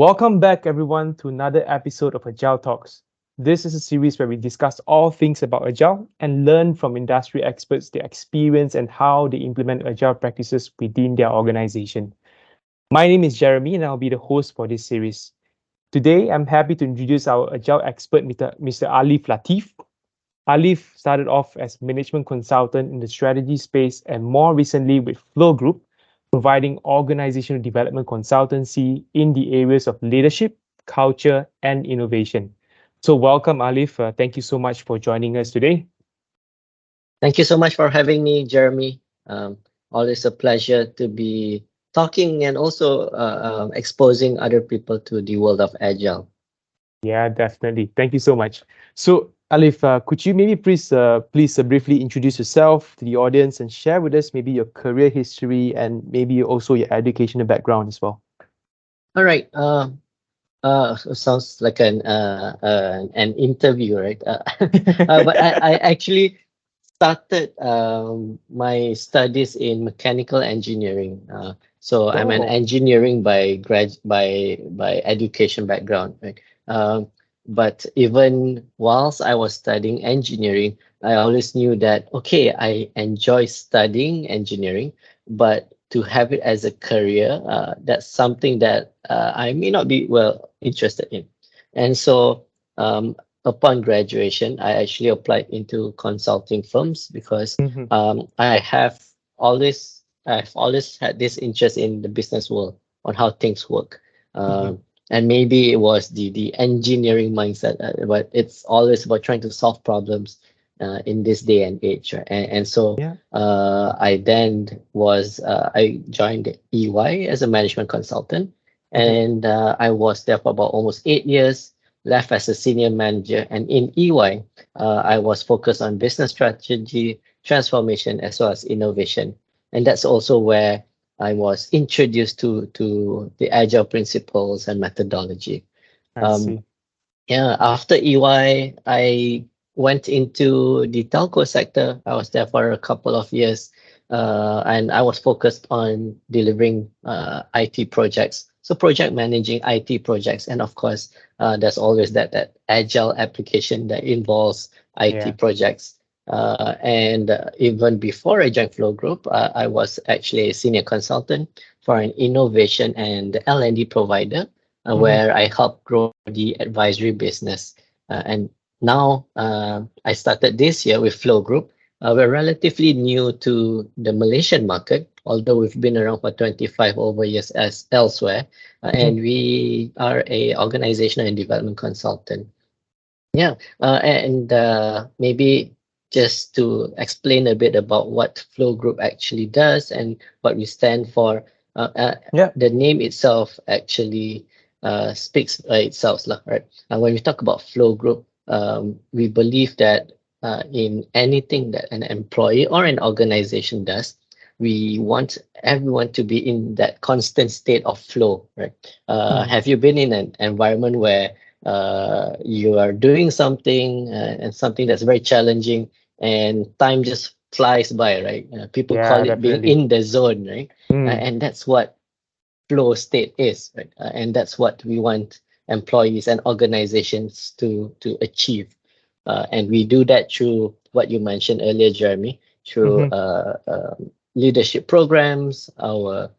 Welcome back, everyone, to another episode of Agile Talks. This is a series where we discuss all things about Agile and learn from industry experts their experience and how they implement Agile practices within their organization. My name is Jeremy, and I'll be the host for this series. Today, I'm happy to introduce our Agile expert, Mr. Alif Latif. Alif started off as management consultant in the strategy space and more recently with Flowgroup, providing organizational development consultancy in the areas of leadership, culture, and innovation. So, welcome, Alif. Thank you so much for joining us today. Thank you so much for having me, Jeremy. Always a pleasure to be talking and also exposing other people to the world of Agile. Yeah, definitely. Thank you so much. So, Alif, could you maybe please briefly introduce yourself to the audience and share with us maybe your career history and maybe also your educational background as well? All right. Sounds like an interview, right? But I actually started my studies in mechanical engineering. So I'm an Oh, engineering by education background, right? Um, but even whilst I was studying engineering, I always knew that okay, I enjoy studying engineering, but to have it as a career, that's something that I may not be well interested in. And so upon graduation, I actually applied into consulting firms because mhm, I've always had this interest in the business world on how things work. mhm. And maybe it was the engineering mindset, but it's always about trying to solve problems in this day and age, right? And so Yeah. I joined EY as a management consultant, Mhm, and I was there for about almost 8 years. Left as a senior manager, and in EY, I was focused on business strategy, transformation, as well as innovation, and that's also where I was introduced to the agile principles and methodology. I Um, see. yeah, after EY, I went into the telco sector. I was there for a couple of years, and I was focused on delivering IT projects. So project managing IT projects, and of course, there's always that agile application that involves IT Yeah. projects. And even before I joined Flow Group, I was actually a senior consultant for an innovation and L&D provider Mhm, where I helped grow the advisory business. And now I started this year with Flow Group. We're relatively new to the Malaysian market, although we've been around for 25 over years as elsewhere. mhm. And we are a organizational and development consultant. Yeah, and maybe just to explain a bit about what Flow Group actually does and what we stand for. Uh, uh, Yeah. the name itself actually speaks by itself, lah, right? And when we talk about Flow Group, we believe that in anything that an employee or an organization does, we want everyone to be in that constant state of flow, right? Mhm. Have you been in an environment where you are doing something and something that's very challenging and time just flies by, right? People Yeah, call it being definitely. in the zone, right? Mm. And that's what flow state is, right? And that's what we want employees and organizations to achieve. And we do that through what you mentioned earlier, Jeremy, through Mhm. leadership programs, our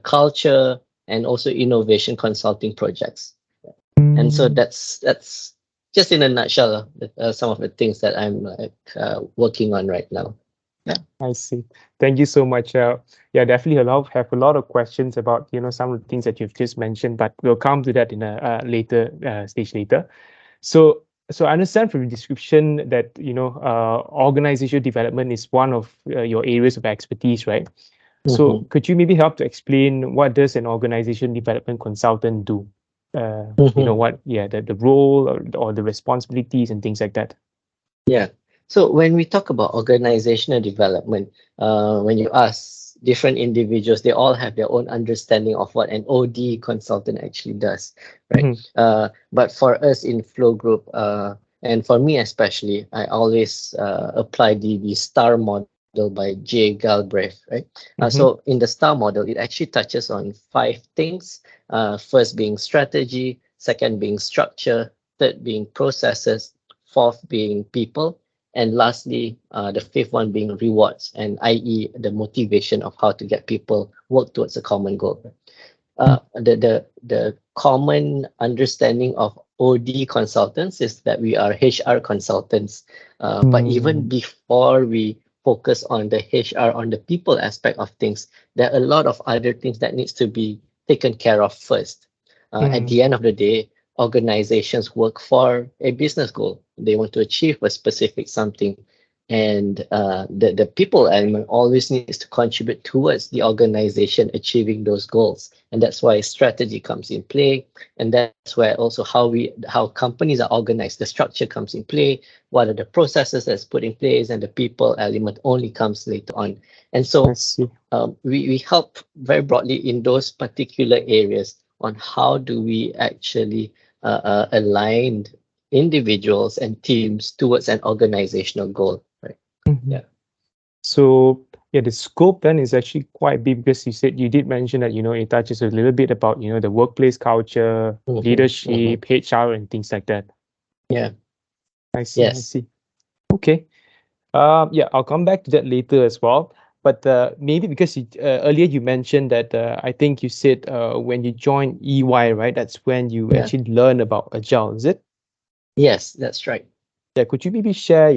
culture, and also innovation consulting projects. And so Mm. that's just in a nutshell some of the things that I'm working on right now. Yeah. I see. Thank you so much. Yeah, definitely have a lot of questions about some of the things that you've just mentioned, but we'll come to that in a later stage later. So, so I understand from your description that organizational development is one of your areas of expertise, right? So, Mhm. could you maybe help to explain what does an organization development consultant do? Mhm. Yeah, the role or the responsibilities and things like that. Yeah. So when we talk about organizational development, when you ask different individuals, they all have their own understanding of what an OD consultant actually does, right? Mhm. But for us in Flow Group, and for me especially, I always apply the STAR model. model by J. Galbraith, right? Mm-hmm. So in the STAR model, it actually touches on five things. First being strategy, second being structure, third being processes, fourth being people, and lastly, the fifth one being rewards, and i.e. the motivation of how to get people work towards a common goal. The common understanding of OD consultants is that we are HR consultants. But even Mm, before we focus on the HR, on the people aspect of things, there are a lot of other things that needs to be taken care of first. At mm, the end of the day, organizations work for a business goal. They want to achieve a specific something, and the people element always needs to contribute towards the organization achieving those goals, and that's why strategy comes in play, and that's where also how companies are organized, the structure comes in play, what are the processes that's put in place, and the people element only comes later on. And I so see. we help very broadly in those particular areas on how do we actually align individuals and teams towards an organizational goal, right? Mhm. Yeah. So yeah, the scope then is actually quite big because you did mention that it touches a little bit about the workplace culture, Hmm. Hmm. leadership, HR, and things like that. Yeah. I see. I Yes. see. Okay. Yeah, I'll come back to that later as well. But maybe because earlier you mentioned that I think you said when you joined EY, right? That's when you Yeah. actually learn about Agile, is it? Yes, that's right. Yeah, could you maybe share,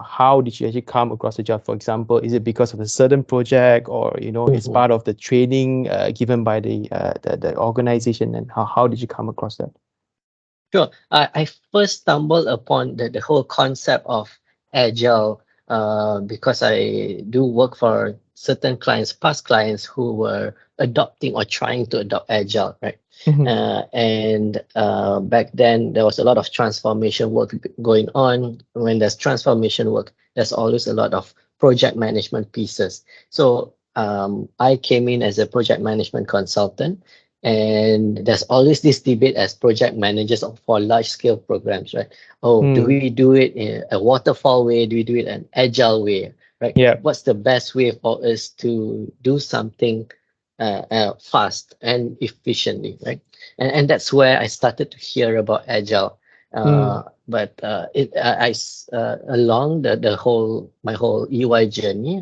how did you actually come across Agile? For example, is it because of a certain project, or it's Mhm. part of the training given by the organization, and how did you come across that? Sure. I first stumbled upon the whole concept of agile because I do work for certain clients, past clients who were adopting or trying to adopt agile, right? Mhm. And back then there was a lot of transformation work going on. When there's transformation work, there's always a lot of project management pieces. So I came in as a project management consultant, and there's always this debate as project managers for large scale programs, right? Oh, do Mm, we do it in a waterfall way? Do we do it an agile way? Right? yeah. What's the best way for us to do something fast and efficiently, right? And that's where I started to hear about agile. Mm, But along the whole my whole EY journey,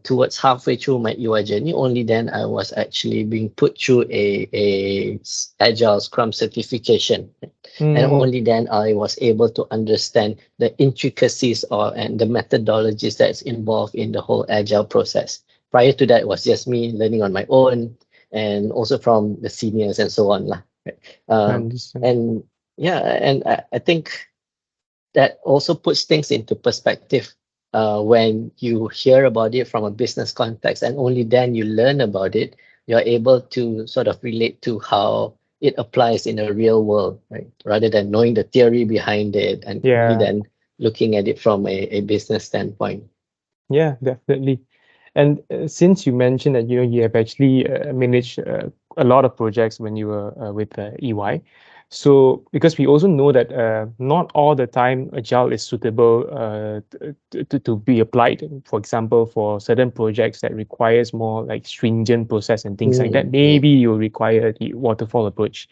towards halfway through my EY journey, only then I was actually being put through a Agile Scrum certification, and mm, only then I was able to understand the intricacies and the methodologies that's involved in the whole Agile process. Prior to that, it was just me learning on my own, and also from the seniors and so on, lah. Right? I Um, understand. and yeah, and I think that also puts things into perspective when you hear about it from a business context, and only then you learn about it, you're able to sort of relate to how it applies in a real world, right? Rather than knowing the theory behind it and only Yeah. then looking at it from a business standpoint. Yeah, definitely. And since you mentioned that you have actually managed a lot of projects when you were with EY, so because we also know that not all the time Agile is suitable to be applied. For example, for certain projects that requires more like stringent process and things like that, Mm, mm. maybe you require the waterfall approach.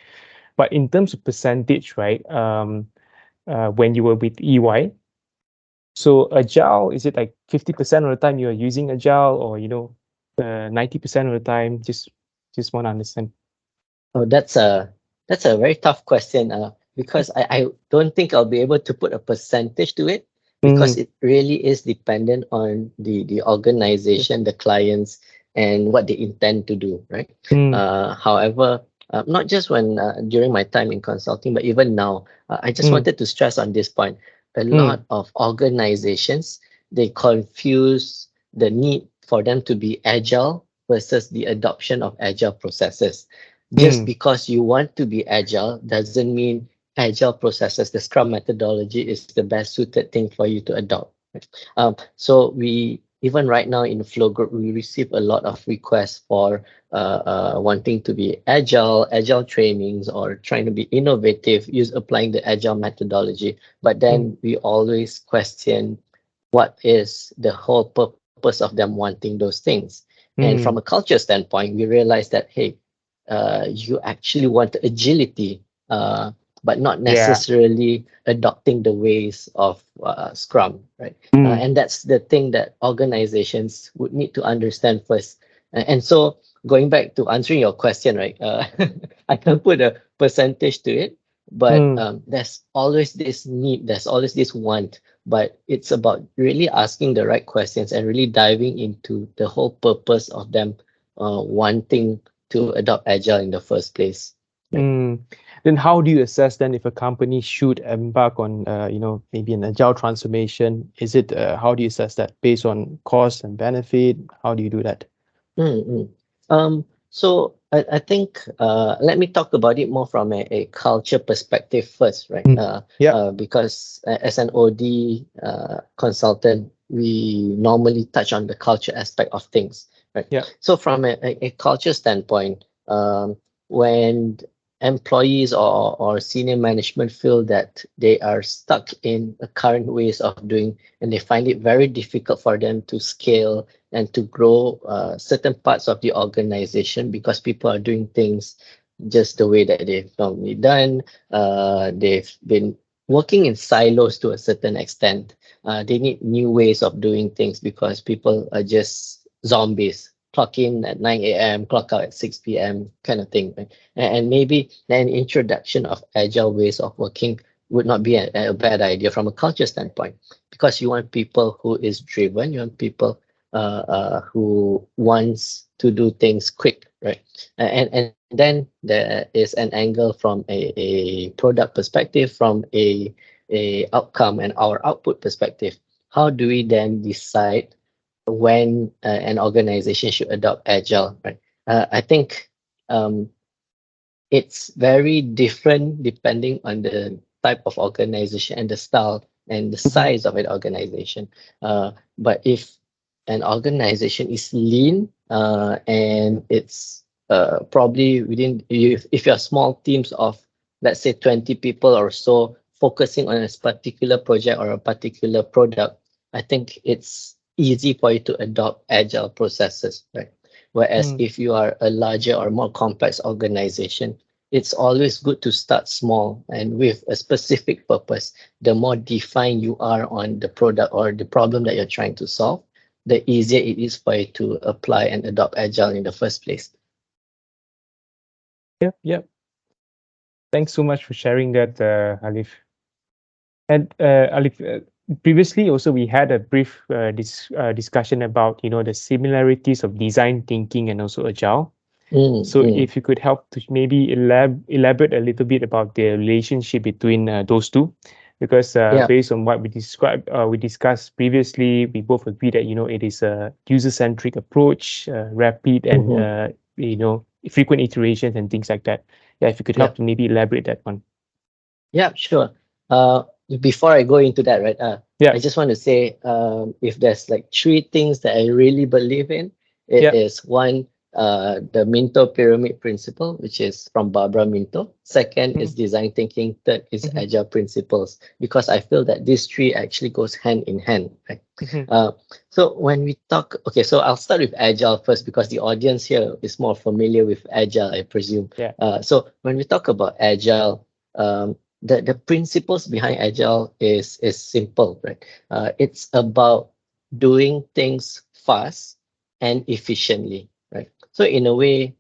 But in terms of percentage, right? When you were with EY. So Agile, is it like 50% of the time you're using Agile, or 90% of the time? Just want to understand. Oh, that's a very tough question, because I don't think I'll be able to put a percentage to it, because Mm, it really is dependent on the organization, the clients, and what they intend to do, right? mm, However, not just when during my time in consulting, but even now, I just mm, wanted to stress on this point. A mm, lot of organizations, they confuse the need for them to be agile versus the adoption of agile processes. Just mm, because you want to be agile doesn't mean agile processes, the Scrum methodology, is the best suited thing for you to adopt. So we even right now in Flowgroup, we receive a lot of requests for wanting to be agile trainings, or trying to be innovative, use applying the agile methodology. But mm, then we always question, what is the whole purpose of them wanting those things. And from a Mm. culture standpoint, we realize that, hey, you actually want agility, but not Yeah. necessarily adopting the ways of Scrum, right? Mm. And that's the thing that organizations would need to understand first. And so, going back to answering your question, right? I can't put a percentage to it, but Mm. there's always this need, there's always this want, but it's about really asking the right questions and really diving into the whole purpose of them wanting to adopt agile in the first place, right? Mm. Then how do you assess then if a company should embark on maybe an agile transformation? Is it how do you assess that based on cost and benefit? How do you do that? Mm-mm. So I think let me talk about it more from a culture perspective first, right? Mm. Yeah. Because as an OD consultant, we normally touch on the culture aspect of things, right? Yeah. So from a culture standpoint, when employees or senior management feel that they are stuck in the current ways of doing, and they find it very difficult for them to scale and to grow certain parts of the organization because people are doing things just the way that they've normally done. They've been working in silos to a certain extent. They need new ways of doing things because people are just zombies. Clock in at 9 a.m., clock out at 6 p.m., kind of thing. Right? And maybe an introduction of agile ways of working would not be a bad idea from a culture standpoint because you want people who is driven, you want people who wants to do things quick, right? And then there is an angle from a product perspective, from a outcome and our output perspective. How do we then decide when an organization should adopt agile, right? I think um, it's very different depending on the type of organization and the style and the Mhm. size of an organization. But if an organization is lean and it's probably within, if you're small teams of, let's say, 20 people or so focusing on a particular project or a particular product, I think it's easy for you to adopt agile processes, right? Whereas Mm. if you are a larger or more complex organization, it's always good to start small and with a specific purpose. The more defined you are on the product or the problem that you're trying to solve, the easier it is for you to apply and adopt agile in the first place. Yep. Yep. Thanks so much for sharing that, Alif. And Alif, previously also we had a brief discussion about the similarities of design thinking and also agile. Mm, So mm, if you could help to maybe elaborate a little bit about the relationship between those two, because yeah. based on what we discussed previously, we both agree that it is a user-centric approach, rapid and Mhm, frequent iterations and things like that. Yeah, if you could yeah. help to maybe elaborate that one. Yeah, sure. Uh, Before I go into that, right? Yeah, I just want to say, if there's like three things that I really believe in, it yeah. is one, the Minto pyramid principle, which is from Barbara Minto. Second Mm-hmm. is design thinking. Third is Mm-hmm. agile principles, because I feel that these three actually goes hand in hand, right? Mm-hmm. Uh, so when we talk, okay, so I'll start with agile first because the audience here is more familiar with agile, I presume. Yeah. So when we talk about agile, the principles behind agile is simple, right? It's about doing things fast and efficiently, right? So in a way,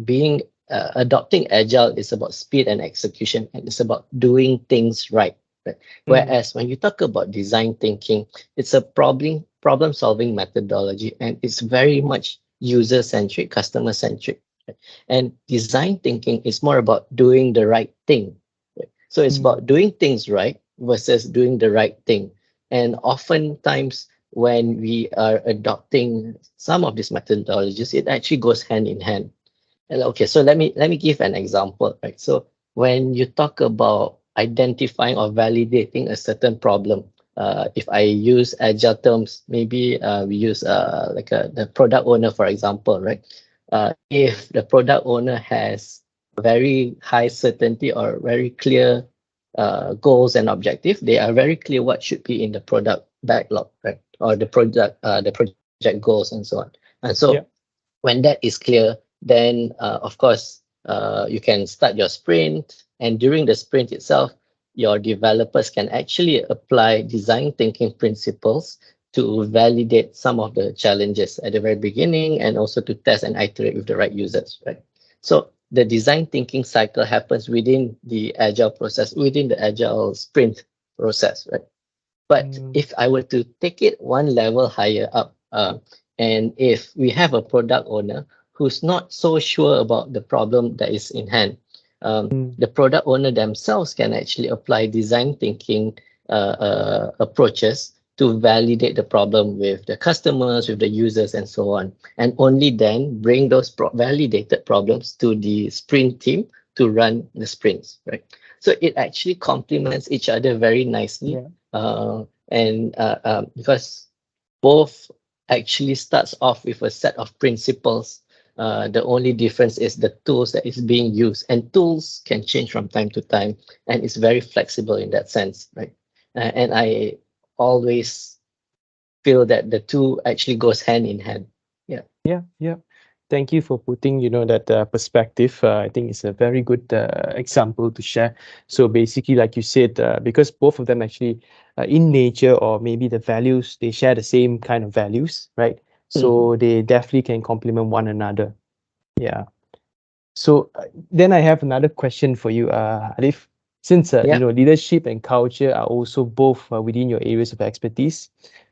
being adopting agile is about speed and execution, and it's about doing things right. Right? Mm. Whereas when you talk about design thinking, it's a problem solving methodology, and it's very much user centric, customer centric. Right? And design thinking is more about doing the right thing. Right? So it's Mm. about doing things right versus doing the right thing. And oftentimes, when we are adopting some of these methodologies, it actually goes hand in hand. And okay, so let me give an example, right? So when you talk about identifying or validating a certain problem, if I use agile terms, maybe we use like the product owner, for example, right? If the product owner has very high certainty or very clear goals and objective, they are very clear what should be in the product backlog, right? Or the project goals and so on. And so Yeah. when that is clear, then of course you can start your sprint, and during the sprint itself, your developers can actually apply design thinking principles to validate some of the challenges at the very beginning, and also to test and iterate with the right users, right? So the design thinking cycle happens within the agile process, within the agile sprint process, right? But Mm, if I were to take it one level higher up, and if we have a product owner who's not so sure about the problem that is in hand, mm, the product owner themselves can actually apply design thinking approaches to validate the problem with the customers, with the users, and so on. And only then bring those validated problems to the sprint team to run the sprints, right? So it actually complements each other very nicely, yeah. because both actually starts off with a set of principles. The only difference is the tools that is being used, and tools can change from time to time, and it's very flexible in that sense, right? And I always feel that the two actually goes hand in hand. Yeah. Yeah, yeah. Thank you for putting, that perspective. I think it's a very good example to share. So basically, like you said, because both of them actually, in nature or maybe the values, they share the same kind of values, right? So Mhm. they definitely can complement one another. Yeah. So then I have another question for you, Alif. Since Yeah. leadership and culture are also both within your areas of expertise,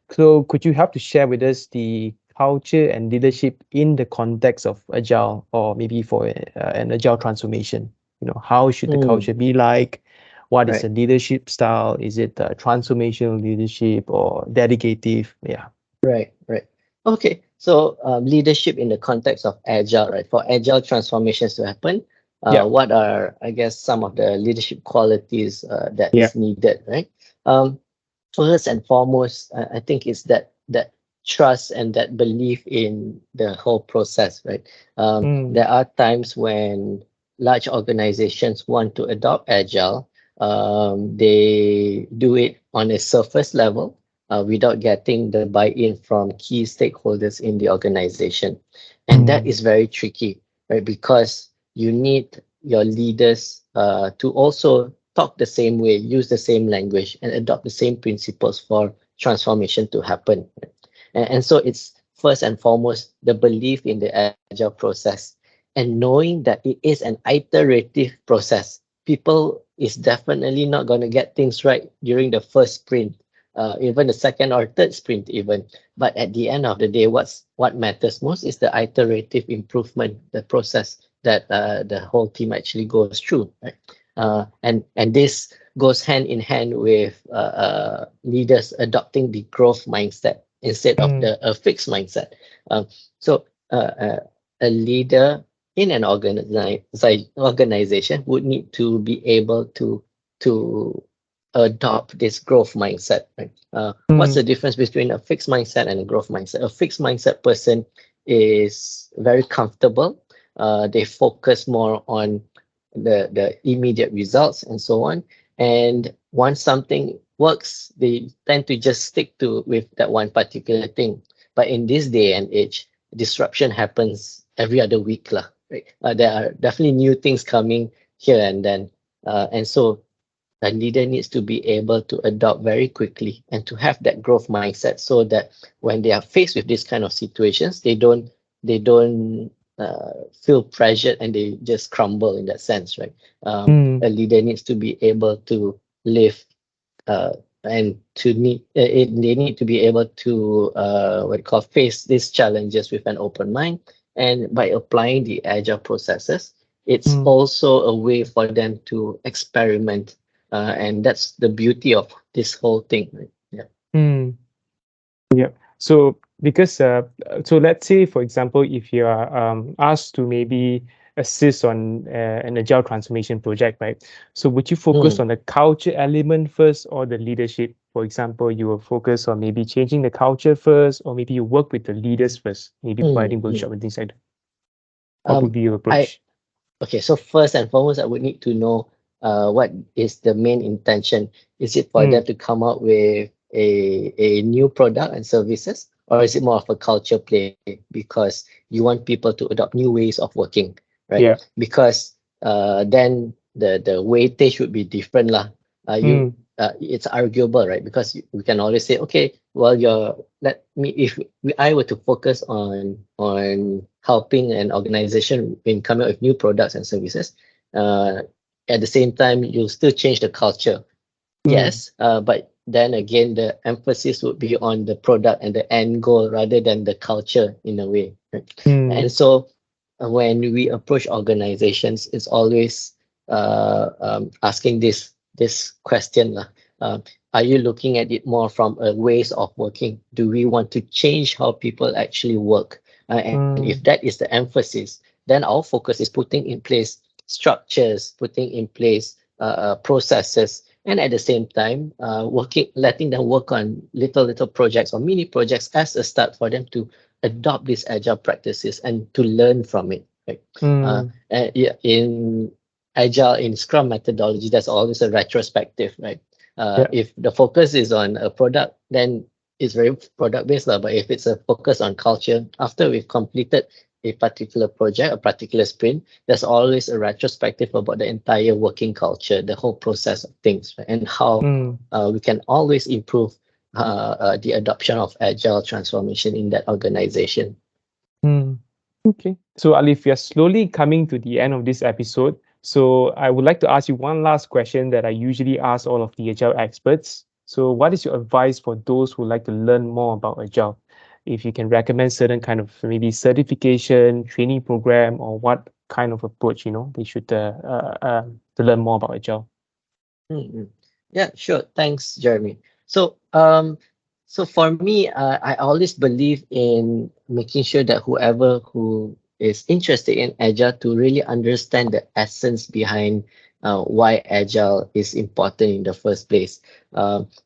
so could you help to share with us the culture and leadership in the context of agile, or maybe for an agile transformation? How should the Mm, culture be like? What is right. the leadership style? Is it transformational leadership or dedicative? Yeah. Right, right. Okay, so leadership in the context of agile, right? For agile transformations to happen, Yeah. what are, I guess, some of the leadership qualities that Yeah. is needed, right? Um, First and foremost, I think it's that trust and that belief in the whole process, right? Mm, There are times when large organizations want to adopt agile. They do it on a surface level, without getting the buy-in from key stakeholders in the organization. And that mm, is very tricky, right? Because you need your leaders to also talk the same way, use the same language, and adopt the same principles for transformation to happen. And so it's first and foremost the belief in the agile process, and knowing that it is an iterative process. People is definitely not going to get things right during the first sprint, even the second or third sprint even. But at the end of the day, what matters most is the iterative improvement, the process that the whole team actually goes through, right? And this goes hand in hand with leaders adopting the growth mindset instead of mm, the fixed mindset. So a leader in an organization would need to be able to adopt this growth mindset, right? What's mm, the difference between a fixed mindset and a growth mindset? A fixed mindset person is very comfortable. They focus more on the immediate results and so on. And once something works, they tend to just stick to with that one particular thing. But in this day and age, disruption happens every other week, lah, right? There are definitely new things coming here and then. And so a leader needs to be able to adopt very quickly and to have that growth mindset, so that when they are faced with this kind of situations, they don't feel pressured and they just crumble in that sense, right? mm, A leader needs to be able to live, uh, and they need to be able to what you call face these challenges with an open mind. And by applying the agile processes, it's mm. also a way for them to experiment, and that's the beauty of this whole thing, right? Yeah. Mm. Yeah. So because so let's say, for example, if you are asked to maybe assist on an agile transformation project, right? So would you focus Mm, on the culture element first or the leadership? For example, you will focus on maybe changing the culture first, or maybe you work with the leaders first, maybe providing mm. workshop and things like that. What would Um, be your I approach? Okay, so first and foremost, I would need to know what is the main intention? Is it for them Mm. to come up with a new product and services, or is it more of a culture play because you want people to adopt new ways of working, right? Yeah. Because then the weightage would be different lah. You Mm. It's arguable, right? Because we can always say, okay, well, let me if I were to focus on helping an organization in coming up with new products and services, uh, at the same time, you'll still change the culture. Mm. Yes, but then again, the emphasis would be on the product and the end goal rather than the culture in a way. Right? And Mm. so when we approach organizations, it's always asking this question lah. Are you looking at it more from a ways of working? Do we want to change how people actually work? And if Mm. that is the emphasis, then our focus is putting in place structures, putting in place processes, and at the same time, letting them work on little projects or mini projects as a start for them to adopt these agile practices and to learn from it. Right? Mm. Yeah, in agile in Scrum methodology, there's always a retrospective, right? Yeah. If the focus is on a product, then it's very product based, lah. But if it's a focus on culture, after we've completed a particular project, a particular sprint, there's always a retrospective about the entire working culture, the whole process of things, right? And how Mm. we can always improve the adoption of agile transformation in that organization. Mm. Okay. So, Alif, we are slowly coming to the end of this episode. So, I would like to ask you one last question that I usually ask all of the Agile experts. So, what is your advice for those who like to learn more about Agile? If you can recommend certain kind of maybe certification, training program, or what kind of approach they should to learn more about Agile. Mm-mm. Yeah, sure. Thanks, Jeremy. So, so for me, I always believe in making sure that whoever who is interested in Agile to really understand the essence behind why Agile is important in the first place.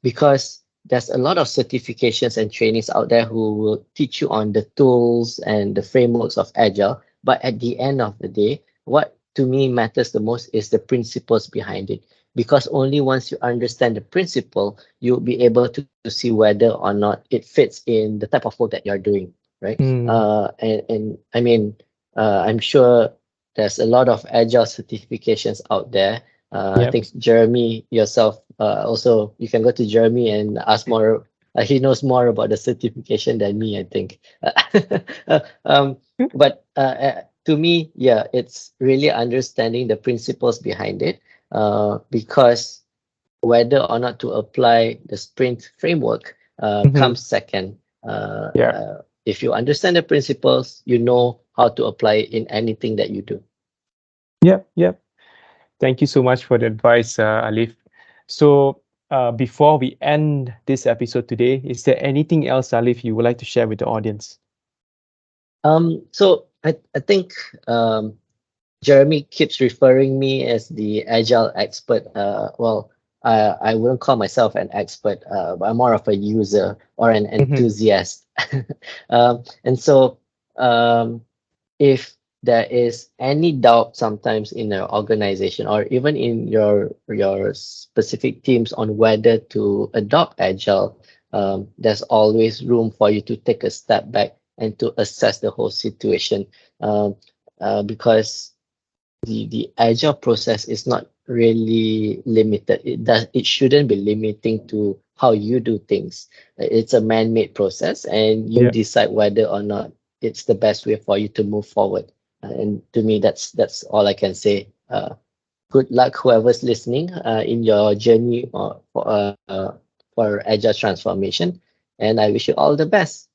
Because there's a lot of certifications and trainings out there who will teach you on the tools and the frameworks of Agile. But at the end of the day, what to me matters the most is the principles behind it, because only once you understand the principle, you'll be able to see whether or not it fits in the type of work that you're doing, right? Mm. And I mean, I'm sure there's a lot of agile certifications out there. I Yep. think Jeremy yourself, also you can go to Jeremy and ask more. He knows more about the certification than me, I think. Uh, um, but to me, yeah, it's really understanding the principles behind it, because whether or not to apply the sprint framework Mhm. comes second. Yeah. If you understand the principles, you know how to apply it in anything that you do. Yep. Yep. Thank you so much for the advice, Alif. So, before we end this episode today, is there anything else, Alif, you would like to share with the audience? So I think Jeremy keeps referring me as the agile expert. Well, I wouldn't call myself an expert, but I'm more of a user or an Mhm. enthusiast. And so, um, if there is any doubt sometimes in your organization or even in your specific teams on whether to adopt agile, there's always room for you to take a step back and to assess the whole situation. Um, because the agile process is not really limited. It shouldn't be limiting to how you do things. It's a man-made process, and you Yeah. decide whether or not it's the best way for you to move forward. And to me, that's all I can say. Good luck, whoever's listening, in your journey for agile transformation, and I wish you all the best.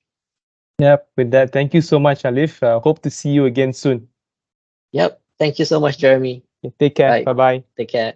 Yep. With that, thank you so much, Alif. Hope to see you again soon. Yep. Thank you so much, Jeremy. Take care. Bye. Bye bye. Take care.